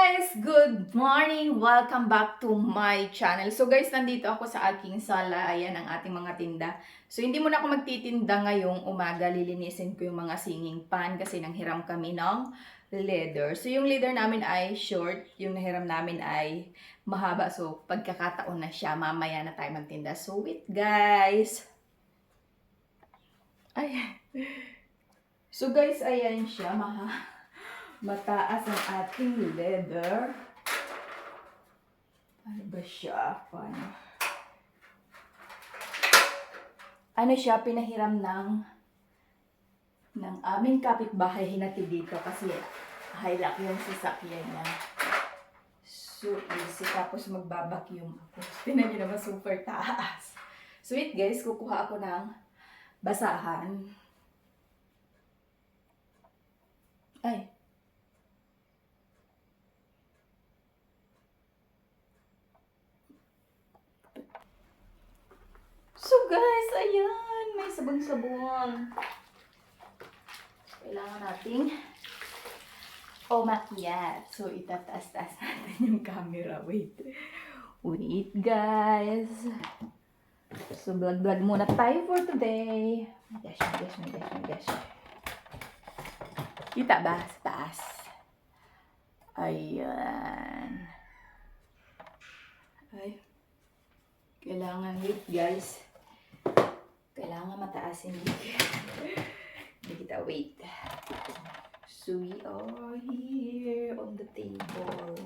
guys! Good morning! Welcome back to my channel. So guys, nandito ako sa aking sala. Ayan ang ating mga tinda. So hindi muna ako magtitinda ngayong umaga. Lilinisin ko yung mga singing pan kasi nanghiram kami ng leather. So yung leather namin ay short. Yung nahiram namin ay mahaba. So pagkakataon na siya. Mamaya na tayo magtinda. So wait guys! Ayan. So guys, ayan siya. Mataas ang ating leather. Ano ba siya? Paano? Ano siya? Pinahiram ng aming kapitbahay, hinati dito kasi hilak yung sasakyan niya. So easy. Tapos magbabacuum ako. Tingnan niyo naman, super taas. So wait guys, kukuha ako ng basahan. Ay. So guys, ayan, may sabon-sabon. Kailangan nating umakyat. So itataas-taas natin yung camera. Wait guys. So vlog muna tayo for today. My gosh. Kita ba sa taas? Ayan. Ay. Kailangan wait guys. Kailangan mataasin dito. Hindi kita wait. So we are here on the table.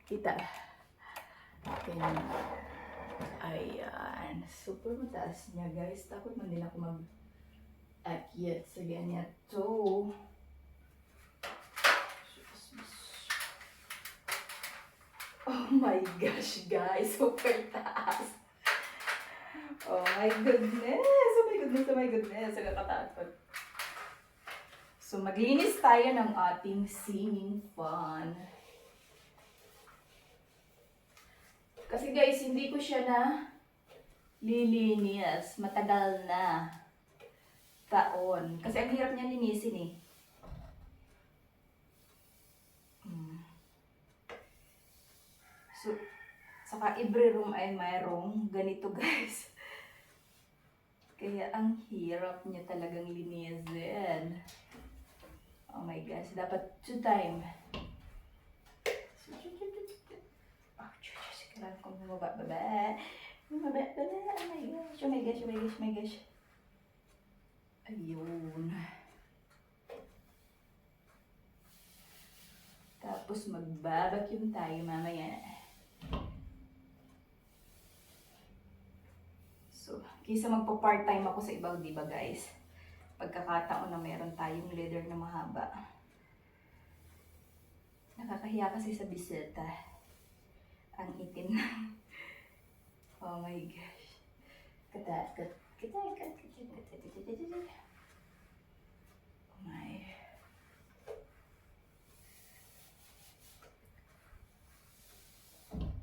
Kita. Ganyan. Ayan. Super mataas niya guys. Takot man din ako mag-akyat sa ganyan to. Oh my gosh guys. Super taas. Oh my goodness. Nakakatakot. So, maglinis tayo ng ating singing fan. Kasi guys, hindi ko siya na lilinis. Matagal na. Taon. Kasi ang hirap niya linisin eh. So, saka every room ay mayroong ganito guys. Kaya ang hirap niya talagang linisin. Oh my gosh, dapat 2 time. Oh, kailangan kong bumaba. Oh my gosh. Ayun. Tapos magbabacuum tayo mamaya. So, kisa magpa-part-time ako sa ibaw, di ba guys? Pagkakataon na meron tayong leather na mahaba. Nakakahiya kasi sa bisita. Ang itim na. Oh my gosh. Kita. Oh my.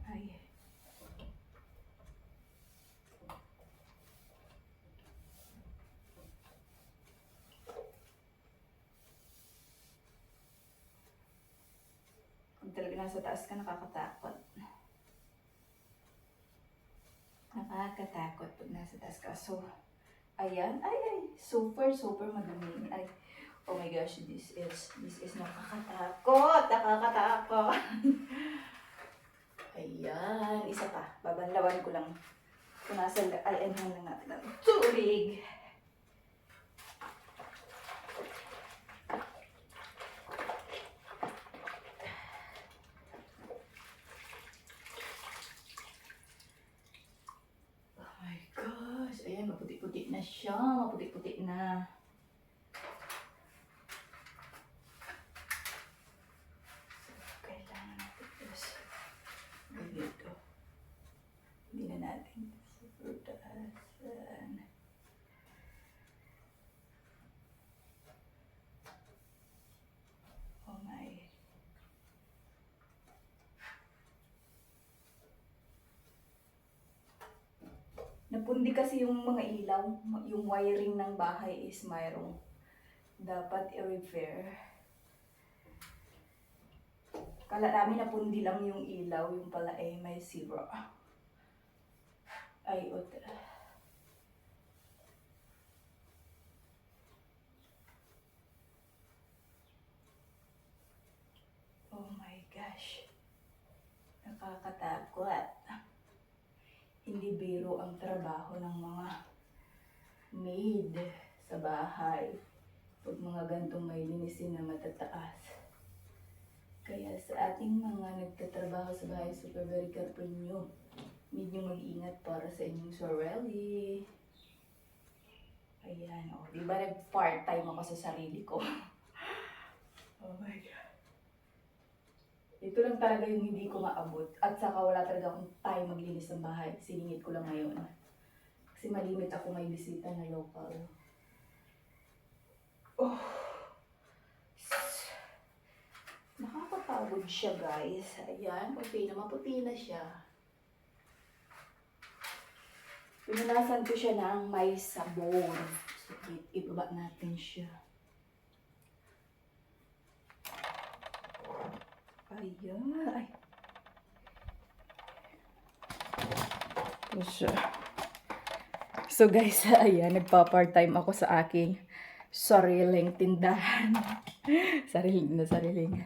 Ay. Kung talaga nasa taas ka, nakakatakot. Nakakatakot pag nasa taas ka. So, ayan. Ay. Super madumi. Ay. Oh my gosh, this is nakakatakot. Ayan. Isa pa. Babanlawan ko lang. Kung nasa ayan lang natin ang tubig. Ayan, maputi-puti na siya. Maputi-puti na. So, kailangan natin this. Ganito. Hindi na natin super taasan. Oh my. Napundi kasi yung mga ilaw, yung wiring ng bahay is mayroong dapat i-repair. Kala namin napundi lang yung ilaw, yung pala eh may zero. Ay, oh my gosh. Nakakatakot. Hindi biro ang trabaho ng mga maid sa bahay. Pag mga gantong may linisin na matataas. Kaya sa ating mga nagtatrabaho sa bahay, super very careful nyo. Medyo mag-ingat para sa inyong sarili. Ayan, o. Diba nag-part-time ako sa sarili ko? Oh my God. Ito lang talaga yung hindi ko maabot. At saka wala talaga akong time maglinis ng bahay. Siningit ko lang ngayon. Kasi malimit ako may bisita na local. Oh. Nakakapagod siya, guys. Ayan, puti na siya. Pinunasan ko siya ng may sabon. So, ibaba natin siya. Ayan. Ay. So guys, ayan, nagpa-part-time ako sa aking sariling tindahan. sariling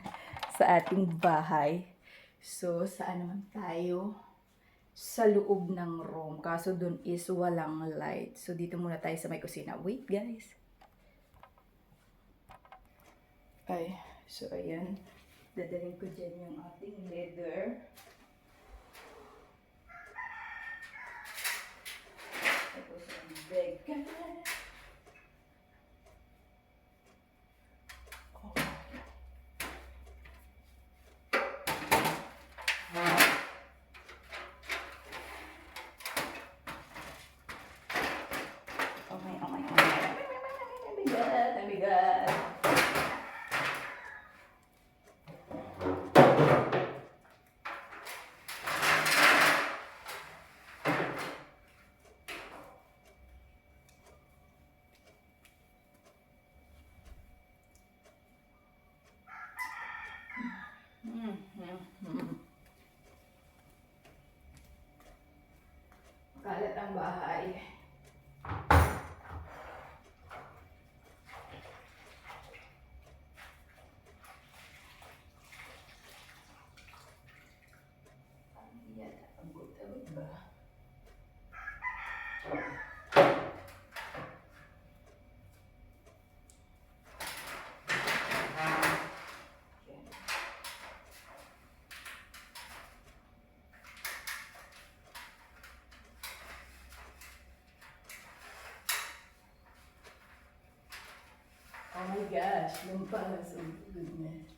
sa ating bahay. So, saan naman tayo? Sa loob ng room. Kaso dun is walang light. So, dito muna tayo sa may kusina. Wait, guys. Ay, so ayan. Dadalhin ko dyan yung ating leather. Tapos ang bag. Kalat ang bahay. Oh my gosh, lumpas. Oh goodness.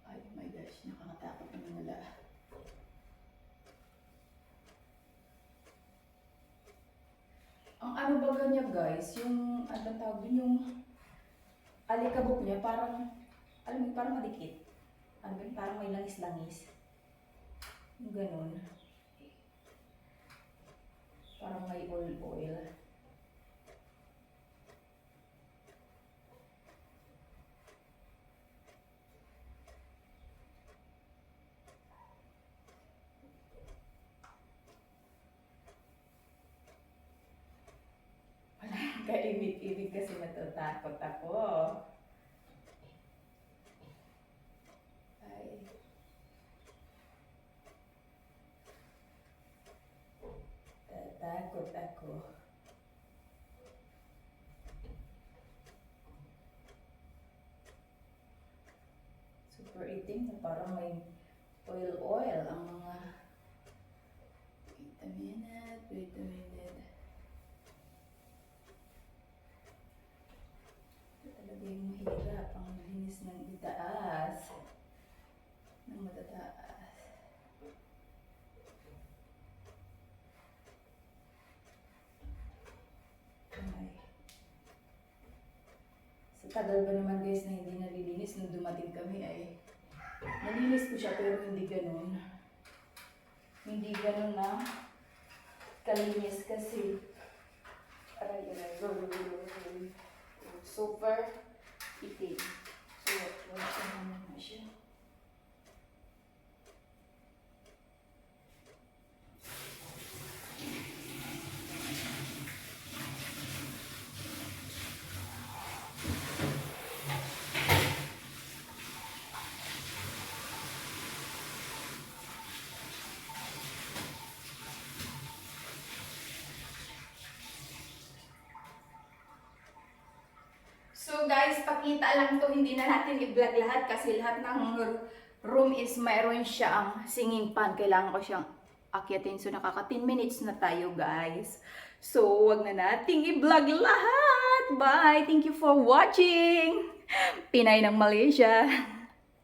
Ay, oh my gosh, nakakatakot naman wala. Ang ano ba ganyan guys, yung, anong tawag din yung alikabok niya, parang, alam mo, parang madikit. Ano ba, parang may langis-langis. Yung ganun. Parang may oil. Kaibig-ibig kasi natatakot ako. Ay. Tatakot ako. Super itim na parang may oil ang mga. Wait a minute. Yung mahirap ang linis ng itaas ng matataas. Ay. Sa tagal ba naman guys na hindi nalilinis nung dumating kami ay nalinis ko siya pero hindi ganun. Hindi ganun na kalinis kasi aray. Oops. super itim. So, wala siya naman na siya. So guys, pakita lang to, hindi na natin i-vlog lahat kasi lahat ng room is mayroon siyang singing pan. Kailangan ko siyang akyatin. So nakaka 10 minutes na tayo guys. So wag na nating i-vlog lahat. Bye! Thank you for watching! Pinay ng Malaysia!